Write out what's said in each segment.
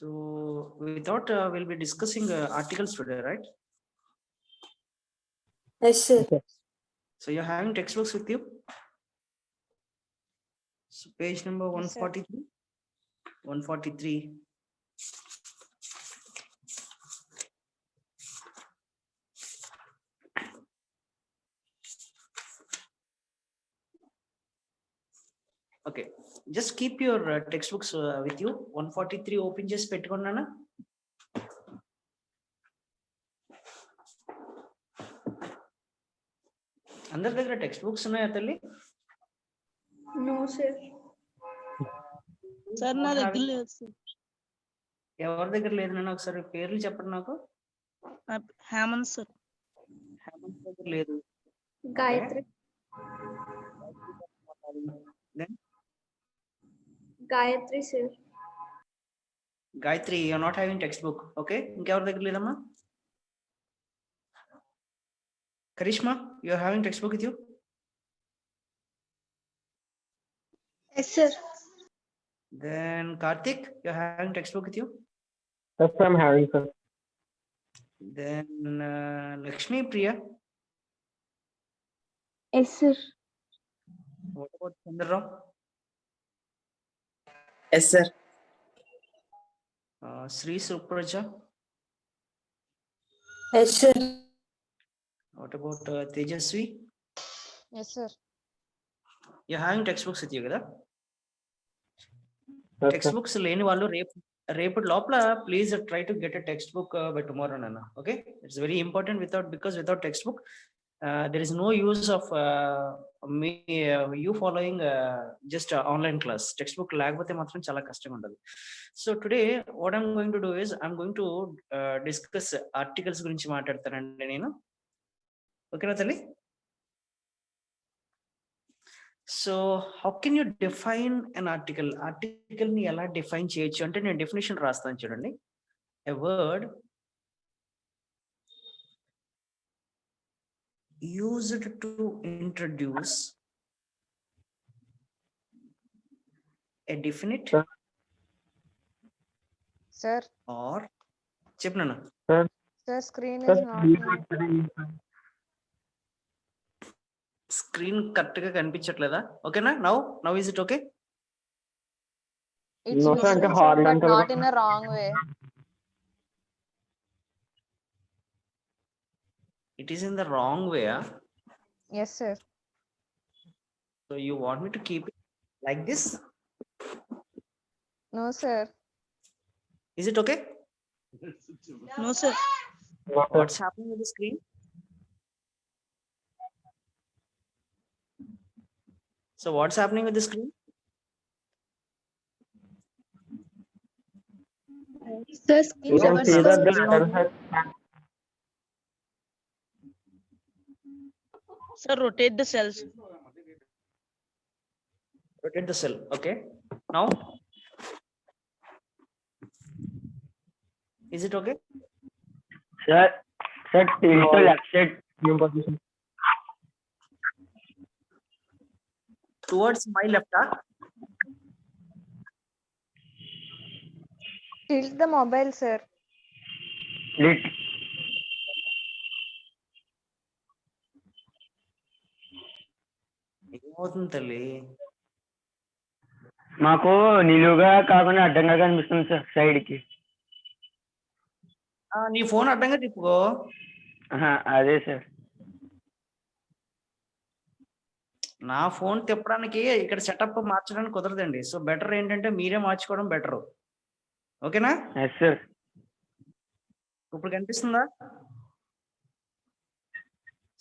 So we thought we'll be discussing articles today, right? Yes, sir. So you're having textbooks with you? So page number Yes, sir. 143. 143. Okay, just keep your textbooks with you. 143 open చేసి పెట్టుకున్నానా? అందరి దగ్గర text books ఉన్నాయా తల్లి? No, sir. Sir నా దగ్గర లేదు sir. ఎవరి దగ్గర లేదు? నేను ఒకసారి పేర్లు చెప్పండి నాకు. హేమంత్ సార్. హేమంత్ దగ్గర లేదు. Gayatri. Then Gayatri, sir. Gayatri, you're not having textbook. Okay, ఇంకెవరి దగ్గర లేదమ్మా? Karishma, you're having textbook with you? Yes, sir. Then Karthik, you're having textbook with you? Yes, I'm having, sir. Then Lakshmi, Priya, Yes, sir. what about Chandrarao? Yes, sir. Sri Supraja, Yes, sir. what about Tejasvi? Yes, sir. You're having textbooks with you, కదా? Yes, sir. Textbooks లేని వాళ్ళు రేపు లోపల please try to get a text book by tomorrow నాన్న. Okay, it's very important. Without text book there is no use of me you following just online class. Text book లేకపోతే మాత్రం చాలా కష్టంగా ఉంటుంది. So today what I'm going to do is I'm going to discuss articles గురించి మాట్లాడతానండి నేను. ఓకేనా తల్లి? So how can you define an article? Article ని ఎలా డిఫైన్ చేయొచ్చు అంటే నేను డెఫినేషన్ రాస్తాను చూడండి. A word used to introduce a definite sir or చెప్పనా sir screen Sir, is not screen correct గా కనిపించట్లేదా? ఓకేనా? Now is it okay? It's No, sir, అంటే విజిబుల్ hard సార్ బట్ అంటే not in a wrong way. It is in the wrong way. Yes sir. So you want me to keep it like this? No sir. Is it okay? No sir. What's happening with the screen? So what's happening with the screen? Sir, You can see that the letter has Sir, rotate the cells. Rotate the cell. Okay. Now, is it okay? set tilt to left side new position. Towards my left. Tilt the mobile, sir. Lit. ఏమవుతుంది తల్లి? మాకు నిలువుగా కాకుండా అడ్డంగా కనిపిస్తుంది sir side కి. నీ phone అడ్డంగా తిప్పుకో. అదే సార్. నా ఫోన్ తిప్పడానికి ఇక్కడ సెటప్ మార్చడానికి కుదరదండి. సో బెటర్ ఏంటంటే మీరే మార్చుకోవడం బెటర్. ఓకేనా? Yes sir. ఇప్పుడు కనిపిస్తుందా?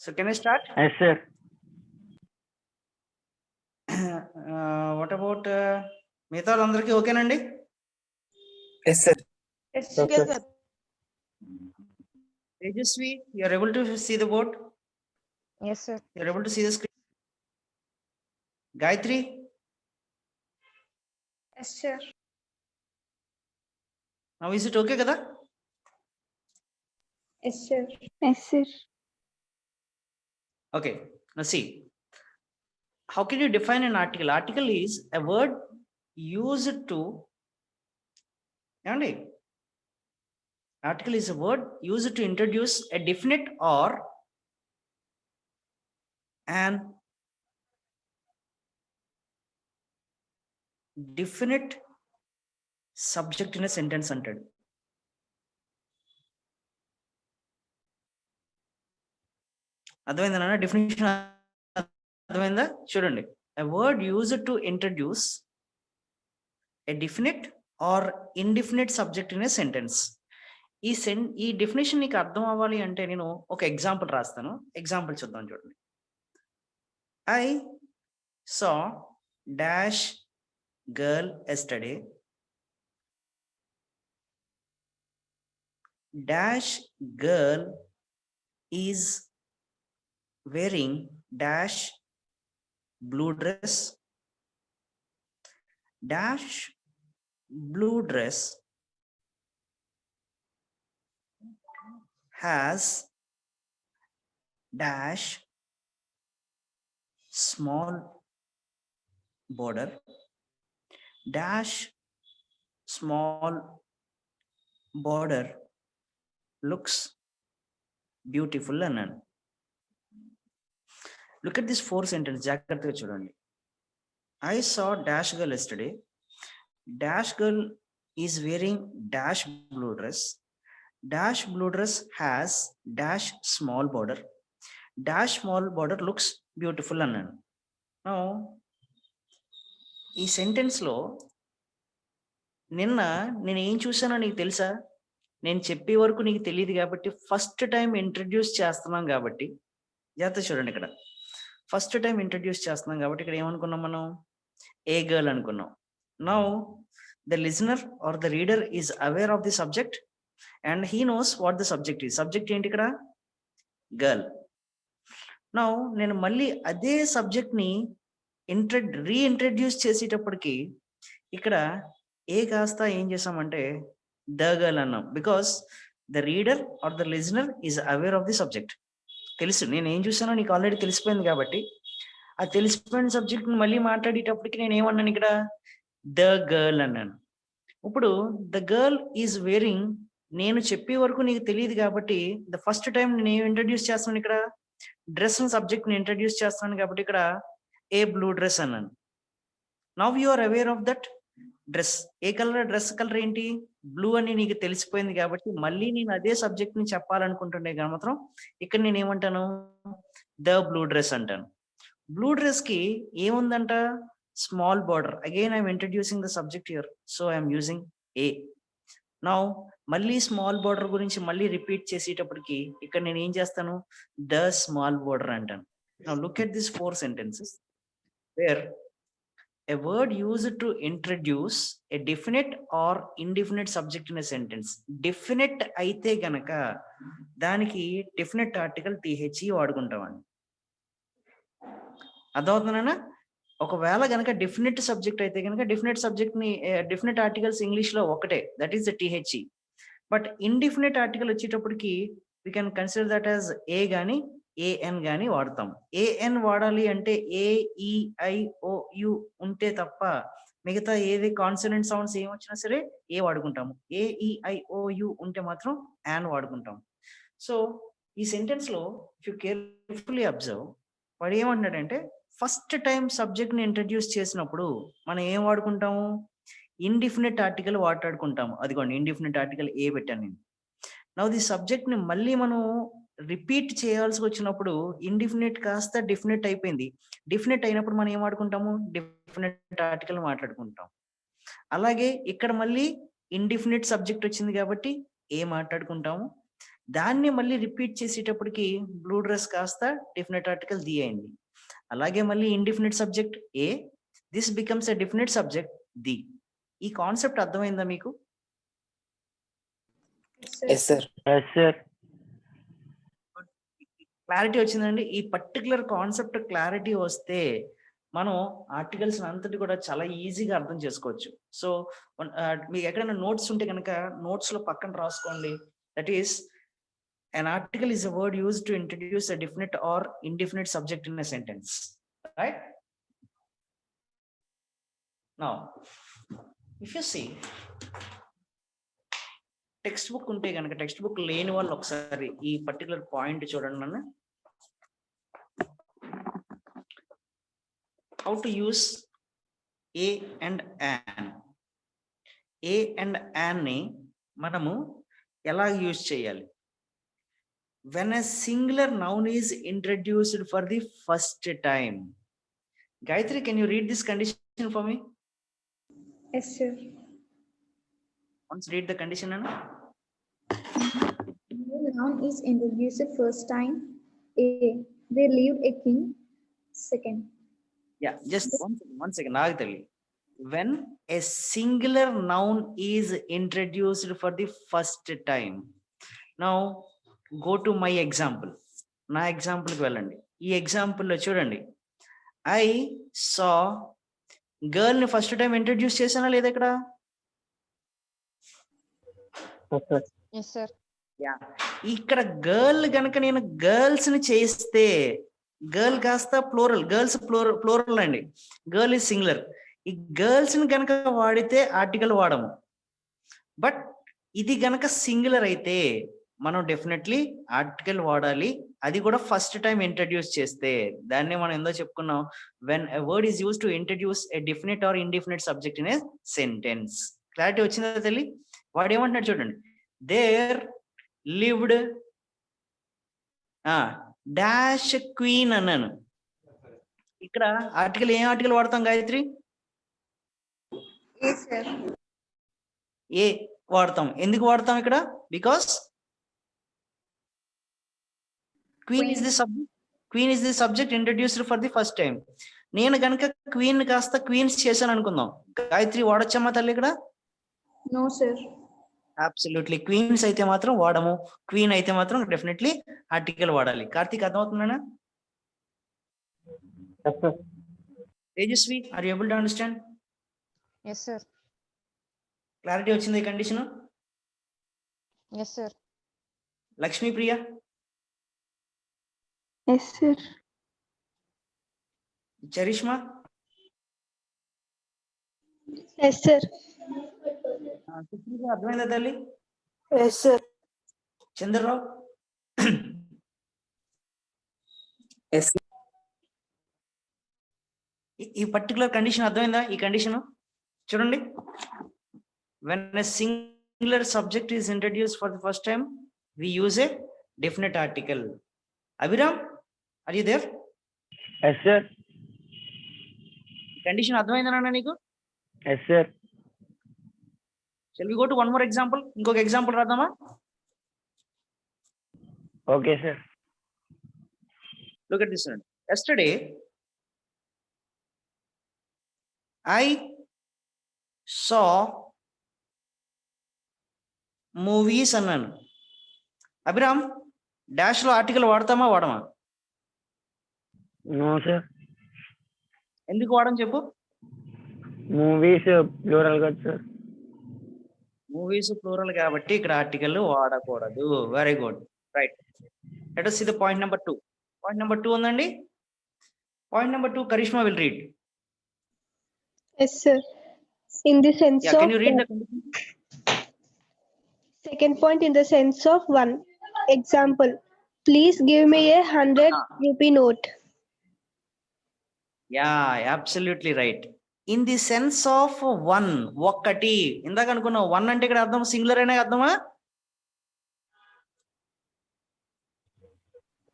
So can I start? Yes sir. What about మిగతా వాళ్ళందరికీ ఓకేనండి? Yes sir. Okay, sir. Tejasvi, you are able to see the board? Yes, sir. You are able to see the screen? Gayatri? Yes, sir. Now is it okay kada? Yes, sir. Yes, sir. Okay, now see. How can you define an article? Article is a word used to Article is a word used to introduce a definite or an definite subject in a sentence అంటాడు. అర్థమైందా? Definition అర్థమైందా? చూడండి, a word used to introduce a definite or indefinite subject in a sentence. ఈ definition నీకు అర్థం అవ్వాలి అంటే నేను ఒక ఎగ్జాంపుల్ రాస్తాను. ఎగ్జాంపుల్ చూద్దాం. చూడండి, I saw dash girl yesterday. Dash girl is wearing dash blue dress. Dash blue dress has dash small border. Dash small border looks beautiful అన్నాను. Look at this 4 sentence. జాగ్రత్తగా చూడండి. I saw dash girl yesterday. Dash girl is wearing dash blue dress. Dash blue dress has dash small border. Dash small border looks beautiful అన్నాను. Now ఈ sentence లో నిన్న నేను ఏం చూసానో నీకు తెలుసా? నేను చెప్పే వరకు నీకు తెలియదు కాబట్టి ఫస్ట్ టైం ఇంట్రడ్యూస్ చేస్తున్నాం కాబట్టి జాగ్రత్త చూడండి. ఇక్కడ ఫస్ట్ టైం ఇంట్రడ్యూస్ చేస్తున్నాం కాబట్టి ఇక్కడ ఏమనుకున్నాం మనం? ఏ గర్ల్ అనుకున్నాం. Now the listener or the reader is aware of the subject and he knows what the subject is. Subject ఏంటి ఇక్కడ? గర్ల్. నౌ నేను మళ్ళీ అదే సబ్జెక్ట్ ని రీఇంట్రడ్యూస్ చేసేటప్పటికి ఇక్కడ ఏ కాస్త ఏం చేసామంటే ద గర్ల్ అన్నాం. Because the reader or the listener is aware of the subject. తెలుసు నేను ఏం చూసానో నీకు ఆల్రెడీ తెలిసిపోయింది కాబట్టి ఆ తెలిసిపోయిన సబ్జెక్ట్ మళ్ళీ మాట్లాడేటప్పటికి నేను ఏమన్నాను? ఇక్కడ ద గర్ల్ అన్నాను. ఇప్పుడు ద గర్ల్ ఈజ్ వేరింగ్, నేను చెప్పే వరకు నీకు తెలియదు కాబట్టి ద ఫస్ట్ టైం నేను ఏం ఇంట్రడ్యూస్ చేస్తున్నాను? ఇక్కడ డ్రెస్ సబ్జెక్ట్ ని ఇంట్రడ్యూస్ చేస్తున్నాను కాబట్టి ఇక్కడ ఏ బ్లూ డ్రెస్ అన్నాను. Now you are aware of that dress. ఏ కలర్? డ్రెస్ కలర్ ఏంటి? బ్లూ అని నీకు తెలిసిపోయింది కాబట్టి మళ్ళీ నేను అదే సబ్జెక్ట్ ని చెప్పాలనుకుంటుండే మాత్రం ఇక్కడ నేను ఏమంటాను? ద బ్లూ డ్రెస్ అంటాను. బ్లూ డ్రెస్ కి ఏముందంట? Small border. Again I'm introducing the subject here, so I'm using a. Now మళ్ళీ స్మాల్ బార్డర్ గురించి మళ్ళీ రిపీట్ చేసేటప్పటికి ఇక్కడ నేను ఏం చేస్తాను? ద స్మాల్ బార్డర్ అంటాను. Now look at this 4 sentences where a word used to introduce a definite or indefinite subject in a sentence. Definite అయితే గనక దానికి definite article THE వాడుకుంటామండి. అర్థమవుతుందనా? ఒకవేళ గనక డెఫినెట్ సబ్జెక్ట్ అయితే గనక డెఫినెట్ సబ్జెక్ట్ ని డెఫినెట్ ఆర్టికల్స్ ఇంగ్లీష్ లో ఒకటే, that is the THE. But indefinite article వచ్చేటప్పటికి we can consider that as a గాని ఏఎన్ గాని వాడతాం. ఏఎన్ వాడాలి అంటే AEIOU ఉంటే తప్ప మిగతా ఏది కాన్సనెంట్ సౌండ్స్ ఏం వచ్చినా సరే ఏ వాడుకుంటాము. AEIOU ఉంటే మాత్రం యాన్ వాడుకుంటాం. సో ఈ సెంటెన్స్ లో ఇఫ్ యు కేర్ఫుల్లీ అబ్జర్వ్, వాడు ఏమంటున్నాడంటే ఫస్ట్ టైం సబ్జెక్ట్ ని ఇంట్రడ్యూస్ చేసినప్పుడు మనం ఏం వాడుకుంటాము? Indefinite article వాడుకుంటాము. అదిగోండి ఇండిఫినెట్ ఆర్టికల్ ఏ పెట్టాను నేను. నౌ ది సబ్జెక్ట్ ని మళ్ళీ మనం రిపీట్ చేయాల్సి వచ్చినప్పుడు ఇండిఫినెట్ కాస్త డెఫినెట్ అయిపోయింది. డెఫినెట్ అయినప్పుడు మనం ఏం వాడుకుంటాము? డెఫినెట్ ఆర్టికల్ మాట్లాడుకుంటాం. అలాగే ఇక్కడ మళ్ళీ ఇండిఫినెట్ సబ్జెక్ట్ వచ్చింది కాబట్టి ఏ మాట్లాడుకుంటాము. దాన్ని మళ్ళీ రిపీట్ చేసేటప్పటికి బ్లూ డ్రెస్ కాస్త డెఫినెట్ ఆర్టికల్ ది అయింది. అలాగే మళ్ళీ indefinite subject A, this becomes a definite subject the. ఈ కాన్సెప్ట్ అర్థమైందా మీకు? క్లారిటీ వచ్చిందండి. ఈ పర్టికులర్ కాన్సెప్ట్ క్లారిటీ వస్తే మనం ఆర్టికల్స్ అంతటి కూడా చాలా ఈజీగా అర్థం చేసుకోవచ్చు. సో మీకు ఎక్కడైనా నోట్స్ ఉంటే కనుక నోట్స్ లో పక్కన రాసుకోండి. That is an article is a word used to introduce a definite or indefinite subject in a sentence, right? Now if you see text book ఉంటే కనుక టెక్స్ట్ బుక్ లేని వాళ్ళు ఒకసారి ఈ పర్టికులర్ పాయింట్ చూడండి నన్ను. How to use A and an. A and an ని మనము ఎలా యూజ్ చేయాలి? When a singular noun is introduced for the first time. Gayatri, can you read this condition for me? Yes, sir. Once read the condition, Anna. When a noun is introduced first time, A. They lived a king. Second. Yeah, just one second. Nagdali. When a singular noun is introduced for the first time. Now, go to my example. నా ఎగ్జాంపుల్కి వెళ్ళండి. ఈ ఎగ్జాంపుల్లో చూడండి, I saw girl ని first time introduce చేశానా లేదా ఇక్కడ? Yes, sir. ఇక్కడ గర్ల్ గనక నేను గర్ల్స్ ని చేస్తే గర్ల్ కాస్త ప్లూరల్, గర్ల్స్ ప్లూరల్ అండి, గర్ల్ ఇస్ సింగులర్. ఈ గర్ల్స్ ని గనక వాడితే ఆర్టికల్ వాడము. బట్ ఇది గనక సింగులర్ అయితే మనం డెఫినెట్లీ ఆర్టికల్ వాడాలి, అది కూడా ఫస్ట్ టైం ఇంట్రడ్యూస్ చేస్తే. దాన్ని మనం ఏందో చెప్పుకున్నాం, when a word is use to introduce a definite or indefinite subject in a sentence. Clarity వచ్చిందా తల్లి? వాడు ఏమంటున్నాడు చూడండి, దేర్ లివ్డ్ డాష్ క్వీన్ అన్నాను. ఇక్కడ ఆర్టికల్ ఏం ఆర్టికల్ వాడతాం గాయత్రి? Yes, sir. ఏ వాడతాం. ఎందుకు వాడతాం ఇక్కడ? Because queen is the subject. Queen is the subject introduced for the first time. నేను కనుక క్వీన్ కాస్త క్వీన్స్ చేశాను అనుకుందాం, గాయత్రి వాడొచ్చమ్మా తల్లి ఇక్కడ? No, sir. అబ్సల్యూట్లీ. క్వీన్స్ అయితే మాత్రం వాడము, క్వీన్ అయితే మాత్రం డెఫినెట్లీ ఆర్టికల్ వాడాలి. కార్తీక్ అర్థమవుతుందా? Tejasvi, are you able to understand? Yes, sir. Clarity వచ్చింది ఈ condition? Yes, sir. Lakshmi Priya? Yes, sir. Charishma? Yes, sir. Supreetha అర్థమైందా తల్లి? Yes, sir. చంద్రరావు? Yes. ఈ పర్టికులర్ కండిషన్ అర్థమైందా? ఈ కండిషన్ చూడండి, when a singular subject is introduced for the first time, we use a definite article. Abhiram, are you there? Yes, sir. Condition అర్థమైందా నీకు? Yes, sir. Shall we go to one more example? ఇంకొక example రాద్దామా? Okay, sir. Look at this one. Yesterday, I saw movies అన్నాను. Abhiram, dash లో article వాడతామా వాడమా? No, sir. ఎందుకు వాడని చెప్పు? మూవీస్ ప్లూరల్ కదా సార్. మూవీస్ ప్లూరల్ కాబట్టి ఇక్కడ ఆర్టికల్ వాడకూడదు. Very good, right. Let us see the point number 2. Point number 2 ఉందండి. Point number 2, Karishma will read. Yes, sir. In the sense Yeah, of can you read the condition? second point, in the sense of one. Example, please give me a 100 rupee note. Yeah, absolutely right. In the sense of one, ఒక్కటి. ఇందాక అనుకున్నావు one అంటే ఇక్కడ అర్థం singular అనే అర్థమా?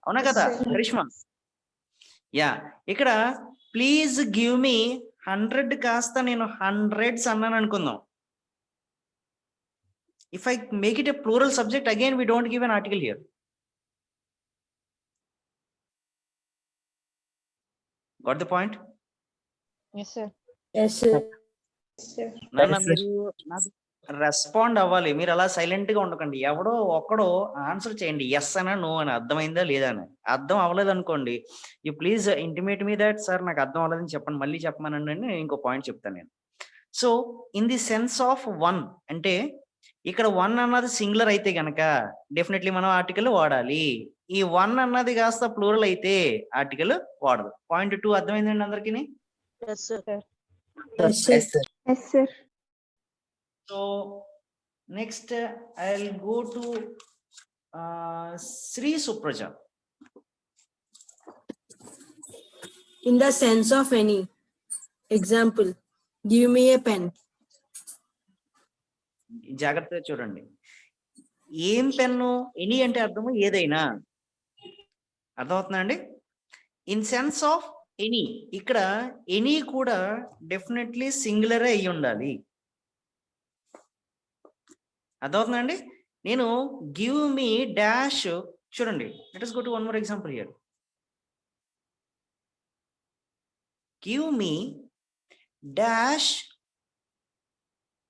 అవునా కదా Karishma? Yeah, ఇక్కడ ప్లీజ్ గివ్ మీ 100 కాస్త నేను హండ్రెడ్స్ అన్నాను అనుకుందాం. If I make it a plural subject, again we don't give an article here. Got the point? Yes, sir. Yes, sir. Sir. నాన్న మీరు నాకు రెస్పాండ్ అవ్వాలి, మీరు అలా సైలెంట్ గా ఉండకండి. ఎవడో ఒక్కడో ఆన్సర్ చేయండి, ఎస్ అనా నో అని, అర్థమైందా లేదా అని. అర్థం అవ్వలేదు అనుకోండి, you please intimate me that sir నాకు అర్థం అవ్వలేదని చెప్పండి, మళ్ళీ చెప్పమనండి అని ఇంకో పాయింట్ చెప్తాను నేను. So in the sense of one అంటే ఇక్కడ వన్ అన్నది సింగులర్ అయితే గనక డెఫినెట్లీ మనం ఆర్టికల్ వాడాలి. ఈ వన్ అన్నది కాస్త ప్లూరల్ అయితే ఆర్టికల్ వాడదు. పాయింట్ 2 అర్థమైందండి అందరికి? Yes, sir. Yes, sir. Yes, sir. So Next, I'll go to Sri Supraja. In the sense of any. Example, give me a pen. జాగ్రత్తగా చూడండి. ఏం పెన్ను? ఎనీ అంటే అర్థము ఏదైనా. అర్థమవుతుందా అండి? ఇన్ సెన్స్ ఆఫ్ ఎనీ, ఇక్కడ ఎనీ కూడా డెఫినెట్లీ సింగులర్ అయి ఉండాలి. అర్థమవుతుందా అండి? నేను గివ్ మీ డాష్, చూడండి, let us go to one more example here. Give me dash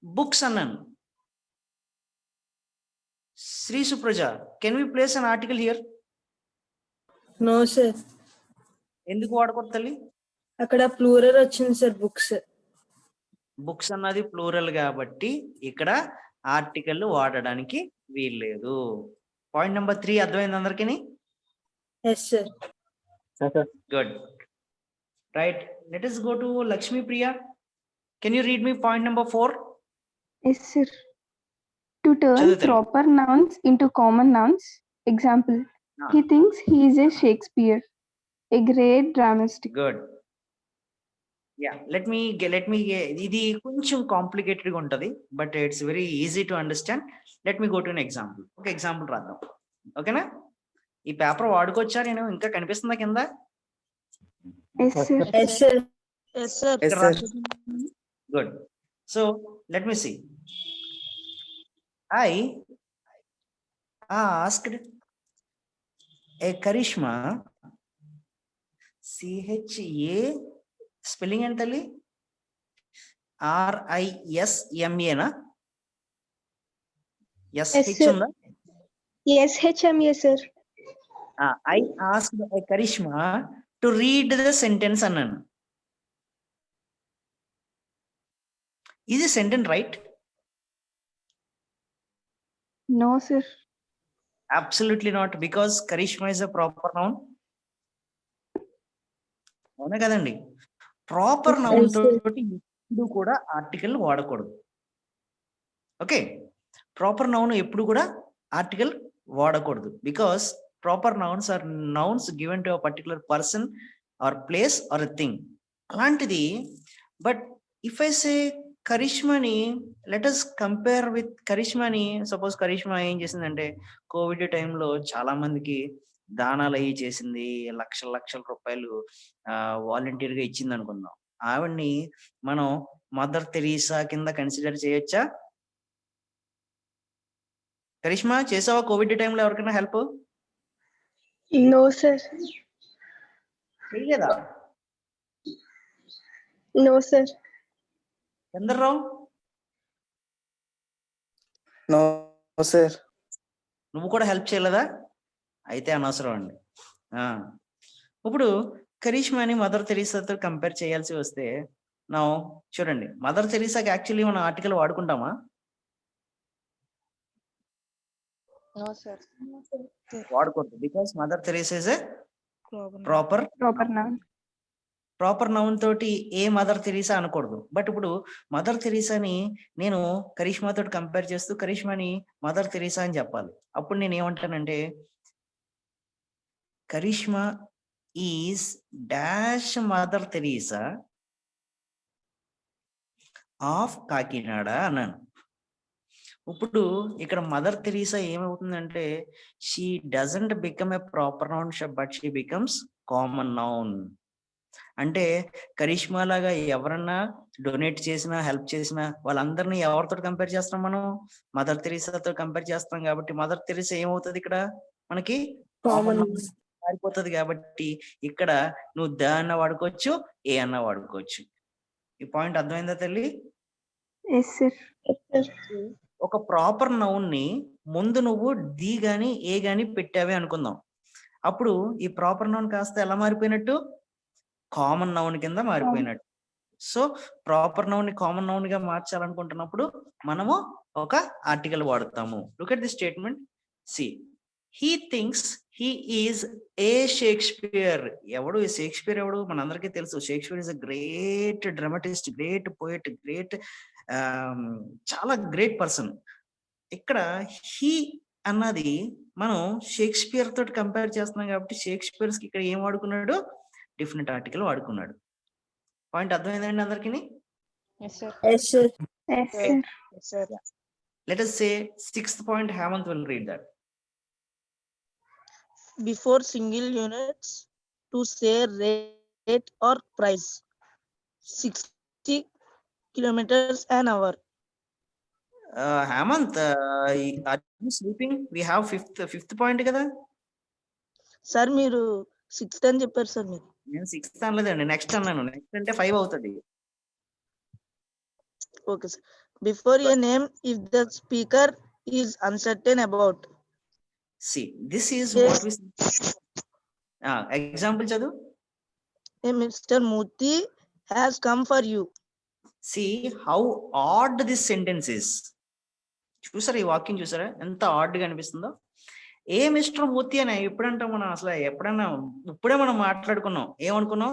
books అన్నాను. Sri Supraja, can we place an article here? No, sir. ఎందుకు వాడకూడదు తల్లి? అక్కడ ప్లూరల్ వచ్చింది సార్, బుక్స్. బుక్స్ అన్నది ప్లూరల్ కాబట్టి ఇక్కడ ఆర్టికల్ వాడడానికి వీల్లేదు. పాయింట్ నెంబర్ 3 అర్థమైంది అందరికీ? Yes, sir. Yes, sir. Good. Right, let us go to Lakshmi Priya. Can you read me point number 4? Yes, sir. To turn చదువుతాను. proper nouns into common nouns. Example, Ah. he thinks he is a Shakespeare, a great dramatist. Good. Yeah, let me ఇది కొంచెం complicated గా ఉంటది, but it's very easy to understand. Let me go to an example. ఒక example రాద్దాం, ఓకేనా? ఈ paper వాడుకోవచ్చా? నేను ఇంకా కనిపిస్తుందా కింద? Yes, sir. Yes, sir. Yes, sir. Good. So let me see. I asked a Karishma, CHA spelling entally RISMA na? Yes, SH sir. unda? Yes, HMA, sir. I asked a Karishma to read the sentence అన్నాను. Is the sentence right? No, sir. Absolutely not, because Karishma is a proper noun. అవునా కదండి? Proper noun తోటి ఎప్పుడు కూడా article వాడకూడదు. Okay, proper noun ఎప్పుడు కూడా article వాడకూడదు, because proper nouns are nouns given to a particular person or place or a thing. అలాంటిది, బట్ ఇఫ్ ఐ సే కరిష్మాని, లెట్ us కంపేర్ విత్ కరిష్మాని. సపోజ్ కరిష్మా ఏం చేసిందంటే కోవిడ్ టైంలో చాలా మందికి దానాలు అయ్యి చేసింది, లక్షల లక్షల రూపాయలు వాలంటీర్ గా ఇచ్చింది అనుకుందాం. ఆవిడ్ని మనం మదర్ తెరీసా కింద కన్సిడర్ చేయొచ్చా? కరిష్మా, చేసావా కోవిడ్ టైంలో ఎవరికైనా హెల్ప్? No, sir. చేయలేదా? No, sir. Chandra Rao, No, sir. నువ్వు కూడా హెల్ప్ చేయలేదా? అయితే అనవసరం అండి. ఇప్పుడు కరిష్మాని మదర్ తెరీసాతో కంపేర్ చేయాల్సి వస్తే, నా చూడండి, మదర్ తెరీసాకి యాక్చువల్లీ మనం ఆర్టికల్ వాడుకుంటామా? No, sir. వాడకూడదు, because mother Teresa is a Proper proper Proper noun. తోటి ఏ మదర్ తెరీసా అనకూడదు. బట్ ఇప్పుడు మదర్ తెరీసాని నేను కరిష్మా తోటి కంపేర్ చేస్తూ కరిష్మాని మదర్ తెరీసా అని చెప్పాలి. అప్పుడు నేను ఏమంటానంటే, Karishma is dash mother Teresa of Kakinada అన్నాను. ఇప్పుడు ఇక్కడ మదర్ తెరీసా ఏమవుతుందంటే, she doesn't become a proper noun but she becomes common noun. అంటే కరిష్మా లాగా ఎవరన్నా డొనేట్ చేసినా హెల్ప్ చేసినా వాళ్ళందరినీ ఎవరితో కంపేర్ చేస్తాం? మనం మదర్ తెరీసాతో కంపేర్ చేస్తాం. కాబట్టి మదర్ తెరీసా ఏమవుతుంది ఇక్కడ మనకి? కామన్ మారిపోతుంది. కాబట్టి ఇక్కడ నువ్వు ద అన్న వాడుకోవచ్చు, ఏ అన్న వాడుకోవచ్చు. ఈ పాయింట్ అర్థమైందా తల్లి? Yes, sir. ఒక ప్రాపర్ నౌన్ ని ముందు నువ్వు ది గాని ఏ గాని పెట్టావే అనుకుందాం. అప్పుడు ఈ ప్రాపర్ నౌన్ కాస్త ఎలా మారిపోయినట్టు? కామన్ నౌన్ కింద మారిపోయినట్టు. సో ప్రాపర్ నౌన్ ని కామన్ నౌన్ గా మార్చాలనుకుంటున్నప్పుడు మనము ఒక ఆర్టికల్ వాడతాము. Look at the statement. C, he thinks he is a Shakespeare. ఎవడు ఈ షేక్స్పియర్? ఎవడు? మనందరికీ తెలుసు. Shakespeare is a great dramatist, great poet, great చాలా గ్రేట్ పర్సన్. ఇక్కడ హీ అన్నది మనం షేక్స్పియర్ తోటి కంపేర్ చేస్తున్నాం కాబట్టి షేక్స్పియర్స్ కి ఇక్కడ ఏం వాడుకున్నాడు, డిఫరెంట్ ఆర్టికల్ వాడుకున్నాడు. పాయింట్ అర్థమైందండి అందరికి? Yes, sir. Yes, sir. Yes, sir. Yes, sir. Let us say 6th point, Hemant will read that. Before single units to say rate or price, 60 kilometers an hour. Hemant, are you sleeping? We have fifth point కదా. Sir మీరు 6th అని చెప్పారు sir మీరు. నేను 6th అనలేదండి, next అన్నాను. Next అంటే 5 అవుతుంది. Okay sir. Before A name if the speaker is uncertain about. See, this is Yes. what we example చదువు. Mister Murthy has come for you. See how odd this sentence is. చూసారా ఈ వాక్యం, చూసారా ఎంత add గా అనిపిస్తుందో. ఏ mister మూర్తి అని ఎప్పుడంటాం మనం? అసలు ఎప్పుడన్నా ఇప్పుడే మనం మాట్లాడుకున్నాం. ఏమనుకున్నాం?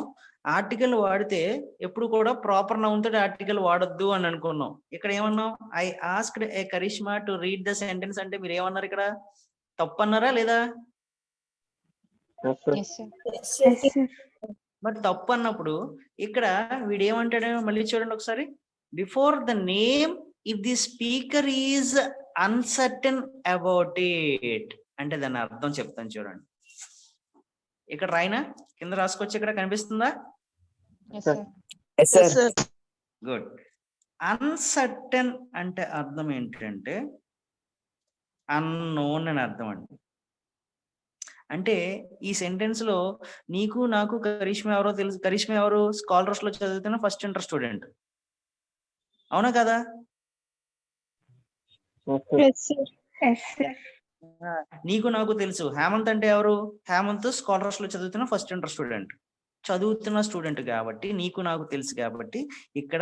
ఆర్టికల్ వాడితే ఎప్పుడు కూడా ప్రాపర్ నౌన్ తోటి ఆర్టికల్ వాడొద్దు అని అనుకున్నాం. ఇక్కడ ఏమన్నాం? I asked a Karishma to read the sentence అంటే మీరు ఏమన్నారు? ఇక్కడ తప్పు అన్నారా లేదా? Yes, Yes, sir. sir. మరి తప్పు అన్నప్పుడు ఇక్కడ వీడు ఏమంటాడు? మళ్ళీ చూడండి ఒకసారి. Before the name if the speaker is uncertain about it అంటే దాని అర్థం చెప్తాను చూడండి. ఇక్కడ రాయినా కింద రాసుకొచ్చి ఇక్కడ కనిపిస్తుందా? Yes, sir. Yes, sir. Yes, sir. Good. Uncertain అంటే అర్థం ఏంటంటే అన్నోన్ అని అర్థం అండి. అంటే ఈ సెంటెన్స్ లో నీకు నాకు కరిష్మా ఎవరో తెలుసు. కరిష్మా ఎవరు? స్కాలర్స్ లో చదువుతున్న ఫస్ట్ ఇంటర్ స్టూడెంట్, అవునా కదా? Yes, sir. Yes, sir. నీకు నాకు తెలుసు. హేమంత్ అంటే ఎవరు? హేమంత్ స్కాలర్స్ లో చదువుతున్న ఫస్ట్ ఇంటర్ స్టూడెంట్, చదువుతున్న స్టూడెంట్ కాబట్టి నీకు నాకు తెలుసు కాబట్టి ఇక్కడ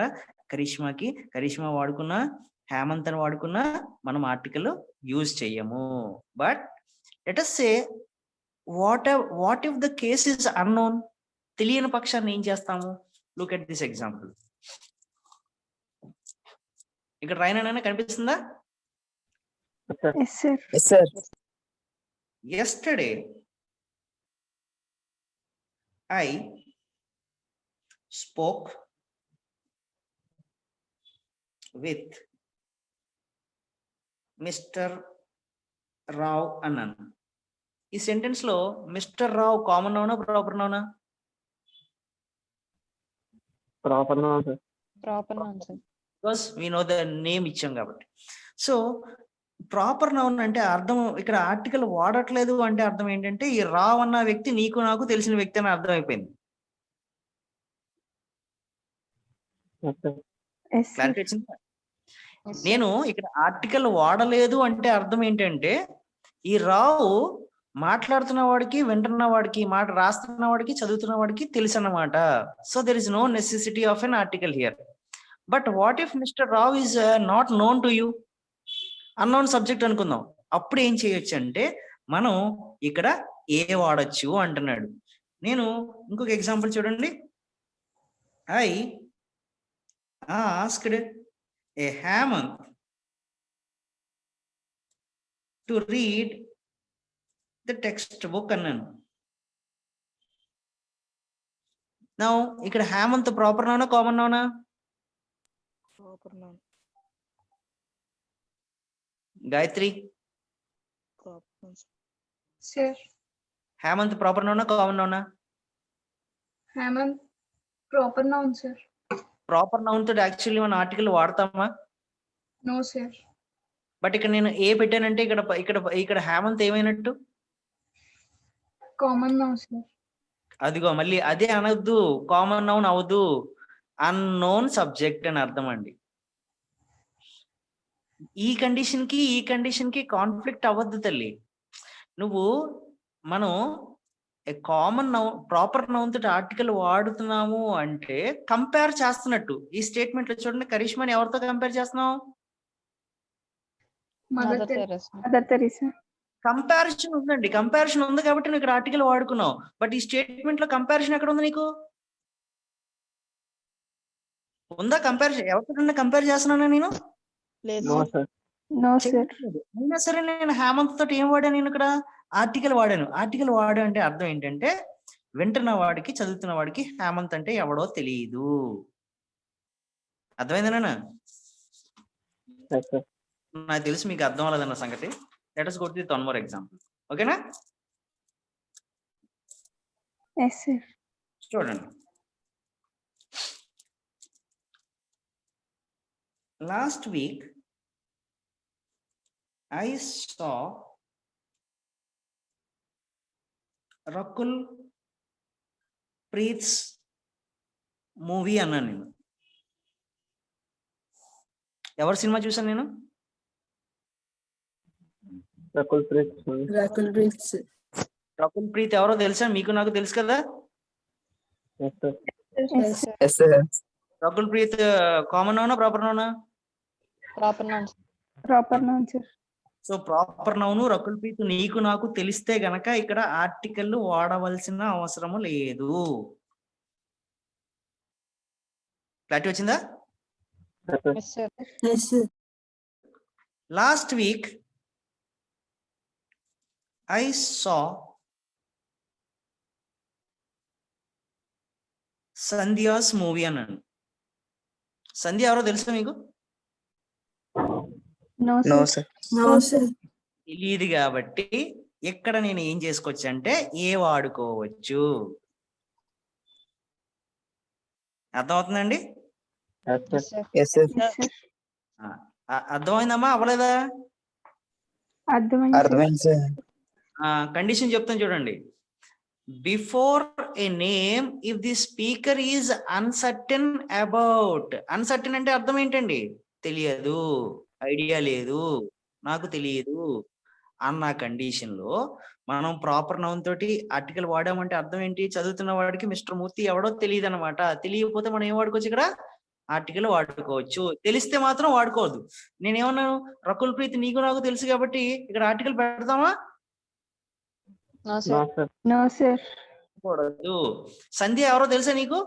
కరిష్మా వాడుకున్నా హేమంత్ అని వాడుకున్నా మనం ఆర్టికల్ యూజ్ చెయ్యము. But let us say what if the case is unknown, తెలియని పక్షాన్ని ఏం చేస్తాము? Look at this example. ఇక్కడ రైనా కనిపిస్తుందా? Yes, sir. Yes, sir. Yesterday I spoke with Mr. Rao అన్నాను. ఈ సెంటెన్స్ లో మిస్టర్ రావు కామన్ నౌనా ప్రాపర్ నౌనా? Proper noun sir. Proper noun, sir. Because we know the name ఇచ్చాం కాబట్టి. సో ప్రాపర్ నౌన్ అంటే అర్థం ఇక్కడ ఆర్టికల్ వాడట్లేదు అంటే అర్థం ఏంటంటే ఈ రావ్ అన్న వ్యక్తి నీకు నాకు తెలిసిన వ్యక్తి అని అర్థం అయిపోయింది. Yes, sir. క్లారిటీ వచ్చిందా? నేను ఇక్కడ ఆర్టికల్ వాడలేదు అంటే అర్థం ఏంటంటే ఈ రావు మాట్లాడుతున్న వాడికి, వింటున్న వాడికి, మాట రాస్తున్న వాడికి, చదువుతున్న వాడికి తెలుసు అన్నమాట. So there is no necessity of an article here. But what if mister Rao is not known to you, unknown subject అనుకుందాం. అప్పుడు ఏం చేయొచ్చు అంటే మనం ఇక్కడ ఏ వాడచ్చు అంటున్నాడు. నేను ఇంకొక ఎగ్జాంపుల్ చూడండి. I asked a Hemant to read the text book అన్నాను. నా ఇక్కడ హేమంత్ ప్రాపర్ నౌనా కామన్ నౌనా? Proper noun. Gayatri, Proper noun, sir. Sir. Hemant proper నౌనా కామన్ నౌనా? Hemant. Proper noun, sir. Proper noun తోటి యాక్చువల్లీ మన ఆర్టికల్ వాడతామా? No, sir. బట్ ఇక్కడ నేను ఏ పెట్టానంటే ఇక్కడ ఇక్కడ ఇక్కడ హేమంత్ ఏమైనట్టు? Common noun, sir. అదిగో మళ్ళీ అదే అనొద్దు, కామన్ నౌన్ అవదు, అన్నోన్ సబ్జెక్ట్ అని అర్థం అండి. ఈ కండిషన్ కి కాన్ఫ్లిక్ట్ అవ్వద్దు తల్లి. మనం కామన్ నౌన్ ప్రాపర్ నౌన్ తోటి ఆర్టికల్ వాడుతున్నాము అంటే కంపేర్ చేస్తున్నట్టు. ఈ స్టేట్మెంట్ లో చూడండి, కరిష్మాని ఎవరితో కంపేర్ చేస్తున్నాం? Mother Mother Teresa. Teresa. Mother Teresa. Comparison ఉందండి, కంపారిజన్ ఉంది కాబట్టి నువ్వు ఇక్కడ ఆర్టికల్ వాడుకున్నావు. బట్ ఈ స్టేట్మెంట్ లో కంపారిజన్ ఎక్కడ ఉంది? నీకు ఉందా కంపారిజన్? ఎవరితో కంపేర్ చేస్తున్నానా నేను? లేదు no sir. Sir. No, sir. చేయట్లేదు. అయినా సరే నేను హేమంత్ తోటి ఏం వాడాను నేను ఇక్కడ ఆర్టికల్ వాడాను. ఆర్టికల్ వాడు అంటే అర్థం ఏంటంటే వింటున్న వాడికి చదువుతున్న వాడికి హేమంత్ అంటే ఎవడో తెలియదు. అర్థమైందేనా? Yes, sir. నాకు తెలిసి మీకు అర్థం అవ్వలేదన్న సంగతి. Let us go to the one more example. ఓకేనా? Yes, sir. చూడండి. Last week I saw Rakul Preet's movie అన్నాను నేను. ఎవరి సినిమా చూసాను నేను? Rakul Preet. Rakul Preet. Rakul Preet ఎవరో తెలుసా? మీకు నాకు తెలుసు కదా. Yes, sir. Yes, sir. Yes, sir. Rakul Preet common నౌనా ప్రాపర్ నౌనా? Proper noun, sir. So proper noun Rakul Preet నీకు నాకు తెలిస్తే గనక ఇక్కడ ఆర్టికల్ వాడవలసిన అవసరము లేదు. క్లారిటీ వచ్చిందా? Yes, sir. Yes, sir. Last week I saw Sandhya's movie అన్నాను. సంధ్య ఎవరో తెలుసా మీకు? No, No, sir. sir. No, sir. తెలియదు కాబట్టి ఇక్కడ నేను ఏం చేసుకోవచ్చు అంటే ఏ వాడుకోవచ్చు. అర్థమవుతుందండి? Yes, sir. Yes, sir. Yes, sir. అర్థమైందమ్మా? అవ్వలేదా? అర్థమైంది, sir. అర్థమైంది సార్. కండిషన్ చెప్తాను చూడండి. Before A name if the speaker is uncertain about. Uncertain అంటే అర్థం ఏంటండి? తెలియదు, ఐడియా లేదు, నాకు తెలియదు అన్న కండిషన్ లో మనం ప్రాపర్ నౌన్ తోటి ఆర్టికల్ వాడామంటే అర్థం ఏంటి? చదువుతున్న వాడికి మిస్టర్ మూర్తి ఎవడో తెలియదు అనమాట. తెలియకపోతే మనం ఏం వాడుకోవచ్చు? ఇక్కడ ఆర్టికల్ వాడుకోవచ్చు. తెలిస్తే మాత్రం వాడుకోవద్దు. నేనేమన్నాను? రకుల్ ప్రీత్ నీకు నాకు తెలుసు కాబట్టి ఇక్కడ article పెడతామా? No, sir. No, sir. కూడదు. సంధ్య ఎవరో తెలుసా నీకు?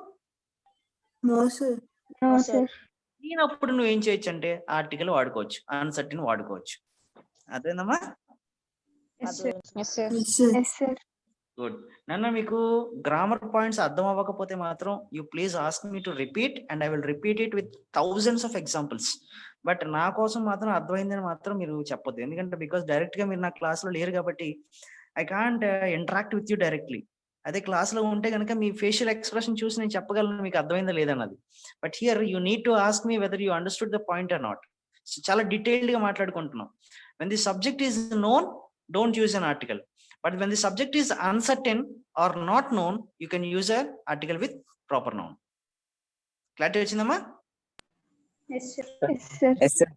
No, sir. No, sir. నేనప్పుడు నువ్వు ఏం చేయొచ్చు అంటే ఆర్టికల్ వాడుకోవచ్చు, అన్సర్టెన్ వాడుకోవచ్చు. అదేనమ్మా? Yes, sir. Yes, sir. Yes, sir. Good. నన్ను మీకు గ్రామర్ పాయింట్స్ అర్థం అవ్వకపోతే మాత్రం you please ask me to repeat and I will repeat it with thousands of examples. But నా కోసం మాత్రం అర్థమైందని మాత్రం మీరు చెప్పొద్దు. ఎందుకంటే బికాస్ డైరెక్ట్ గా మీరు నా క్లాస్ లో లేరు కాబట్టి I can't interact with you directly. అదే క్లాస్ లో ఉంటే కనుక మీ ఫేషియల్ ఎక్స్ప్రెషన్ చూసి నేను చెప్పగలను మీకు అర్థమైందా లేదన్నది. But here you need to ask me whether you understood the point or not. చాలా డీటెయిల్డ్ గా మాట్లాడుకుంటున్నాం. When the subject is known, don't use an article. But when the subject is uncertain or not known, you can use an article with proper noun. Clarity vachindamma? Yes, sir. Yes, sir. Yes, sir.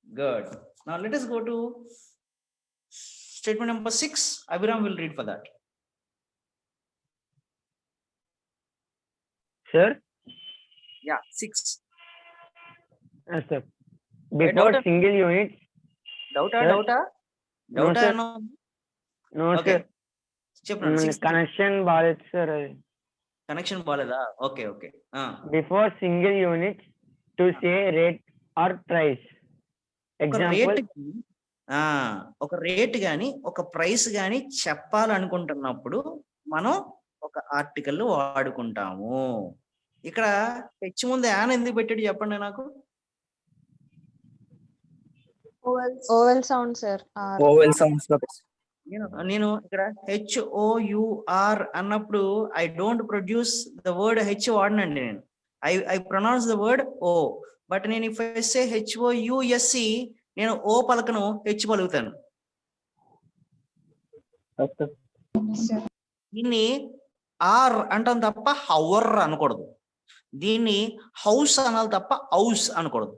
Good. Now let us go to statement number 6. Abhiram will read for that. Sir? Yeah, 6. Yes, sir. Before doubt- single unit. Doubt? Sir? No, sir. No. No, Okay. sir. చెప్పండి. 6 Connection బాలేదు sir. Connection బాలేదా? Okay okay. Before single unit to say rate or price. Example. ఒక rate గాని ఒక price గాని చెప్పాలనుకుంటున్నప్పుడు మనం ఒక article వాడుకుంటాము. ఇక్కడ హెచ్ ముందు యాన్ ఎందుకు పెట్టాడు చెప్పండి నాకు. Vowel sound sir. Vowel sounds లో నేను ఇక్కడ HOUR అన్నప్పుడు I don't produce the word H వాడనండి. నేను I pronounce the word O. But నేను ఇఫ్ ఐ సే HOUSC నేను ఓ పలకను, హెచ్ పలుకుతాను. దీన్ని ఆర్ అంటాం తప్ప హవర్ అనకూడదు. దీన్ని హౌస్ అనాలి తప్ప హౌస్ అనకూడదు.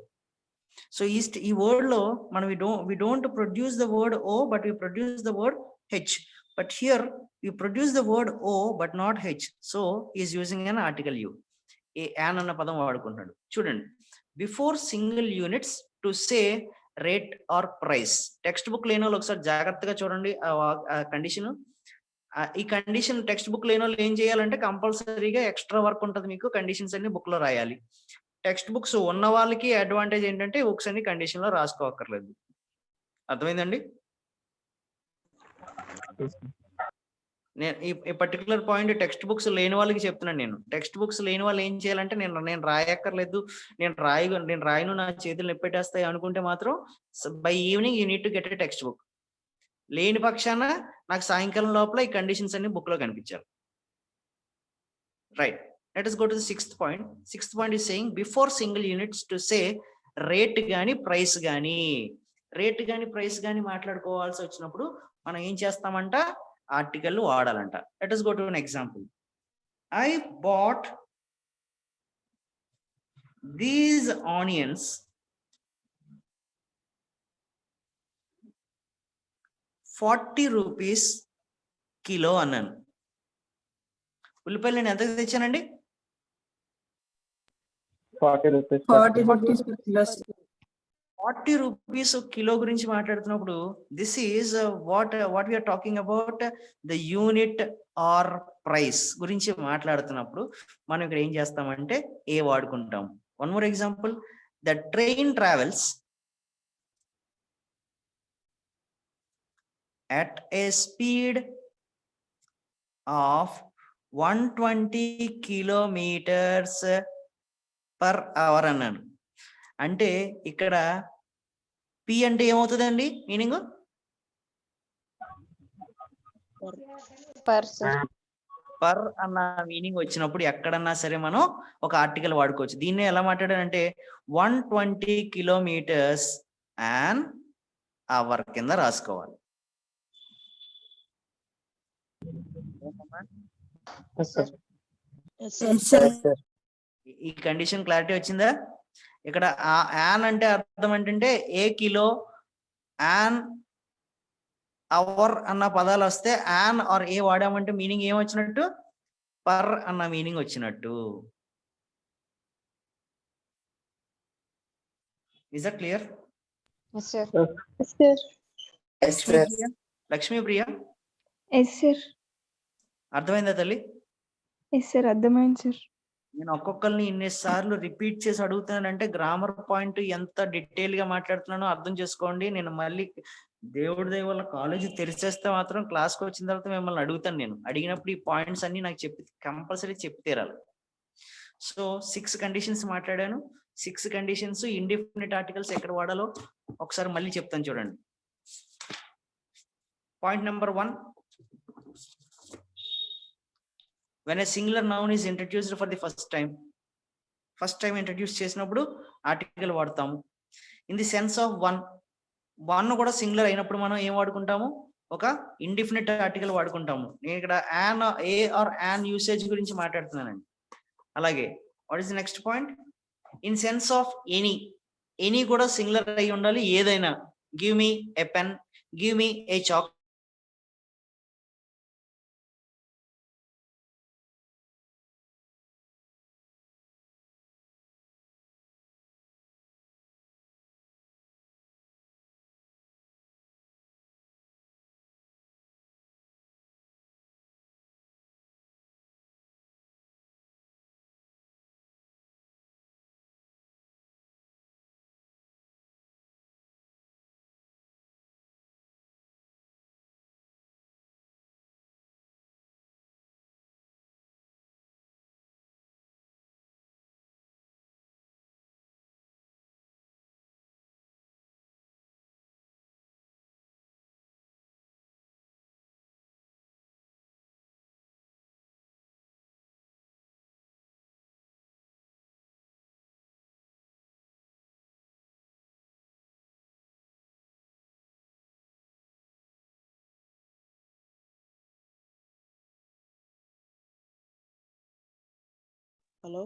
సో ఈ వర్డ్ లో మనం we don't produce the word o but we produce the word h. But here we produce the word o but not h. So he is using an article u. an అన్న పదం వాడుకుంటున్నాడు. చూడండి, before single units to say rate or price. Text book లేని వాళ్ళు ఒకసారి జాగ్రత్తగా చూడండి ఆ కండిషన్. ఈ కండిషన్ టెక్స్ట్ బుక్ లేని వాళ్ళు ఏం చేయాలంటే కంపల్సరీగా ఎక్స్ట్రా వర్క్ ఉంటుంది మీకు. కండిషన్స్ అన్ని బుక్ లో రాయాలి. టెక్స్ట్ బుక్స్ ఉన్న వాళ్ళకి అడ్వాంటేజ్ ఏంటంటే బుక్స్ అన్ని కండిషన్ లో రాసుకోవక్కర్లేదు. అర్థమైందండి? నేను ఈ పర్టికులర్ పాయింట్ టెక్స్ట్ బుక్స్ లేని వాళ్ళకి చెప్తున్నాను. నేను టెక్స్ట్ బుక్స్ లేని వాళ్ళు ఏం చేయాలంటే నేను రాయక్కర్లేదు, నేను రాయను, నా చేతులు నొప్పెట్టేస్తాయి అనుకుంటే మాత్రం by evening you need to get a text book. లేని పక్షాన నాకు సాయంకాలం లోపల ఈ కండిషన్స్ అన్ని బుక్ లో కనిపించాలి. Right, let us go to the sixth point. Sixth point is saying before single units to say rate గాని ప్రైస్ గాని మాట్లాడుకోవాల్సి వచ్చినప్పుడు మనం ఏం చేస్తామంట, article వాడాలంట. let us go to an example. I bought these onions ₹40 kilo అన్నాను. ఉల్లిపాయలు నేను ఎంతకు తెచ్చానండి? 40 rupees. 40 rupees per kilo, sir. ₹40 kilo గురించి మాట్లాడుతున్నప్పుడు this is what we are talking about the unit or price గురించి మాట్లాడుతున్నప్పుడు మనం ఇక్కడ ఏం చేస్తామంటే ఏ వాడుకుంటాం. One more example, the train travels at a speed of 120 kilometers per hour అన్నాను. అంటే ఇక్కడ పి అంటే ఏమవుతుందండి మీనింగ్? పర్ అన్న మీనింగ్ వచ్చినప్పుడు ఎక్కడన్నా సరే మనం ఒక ఆర్టికల్ వాడుకోవచ్చు. దీన్ని ఎలా మాట్లాడారంటే 120 kilometers an hour కింద రాసుకోవాలి. Yes, sir. Yes, sir. Yes, sir. Yes, sir. ఈ కండిషన్ క్లారిటీ వచ్చిందా? ఇక్కడ యాన్ అంటే అర్థం ఏంటంటే ఏ కిలో, యాన్ అవర్ అన్న పదాలు వస్తే యాన్ ఆర్ ఏ వాడామంటే మీనింగ్ ఏం వచ్చినట్టు? పర్ అన్న మీనింగ్ వచ్చినట్టు. Is that clear? Yes, sir. Yes, sir. Yes, sir. Lakshmi Priya yes sir. అర్థమైందా తల్లి? ఎస్ సార్, అర్థమైంది సార్. నేను ఒక్కొక్కరిని ఇన్నిసార్లు రిపీట్ చేసి అడుగుతున్నానంటే గ్రామర్ పాయింట్ ఎంత డీటెయిల్ గా మాట్లాడుతున్నానో అర్థం చేసుకోండి. నేను మళ్ళీ దేవుడి దయ వల్ల కాలేజీ తెరిచేస్తే మాత్రం క్లాస్కి వచ్చిన తర్వాత మిమ్మల్ని అడుగుతాను. నేను అడిగినప్పుడు ఈ పాయింట్స్ అన్ని నాకు కంపల్సరీ చెప్పి తీరాలి. సో 6 కండిషన్స్ మాట్లాడాను. 6 కండిషన్స్ ఇండిఫినిట్ ఆర్టికల్స్ ఎక్కడ వాడాలో ఒకసారి మళ్ళీ చెప్తాను చూడండి. Point number 1, when a singular noun is introduced for the first time introduce చేసినప్పుడు ఆర్టికల్ వాడతాము. In the sense of one కూడా సింగులర్ అయినప్పుడు మనం ఏం వాడుకుంటాము? ఒక ఇండిఫినిట్ ఆర్టికల్ వాడుకుంటాము. నేను ఇక్కడ an, a or an usage గురించి మాట్లాడుతున్నానండి. అలాగే what is the next point? In sense of any కూడా సింగులర్ అయి ఉండాలి. ఏదైనా give me a pen, give me a chalk, Hello.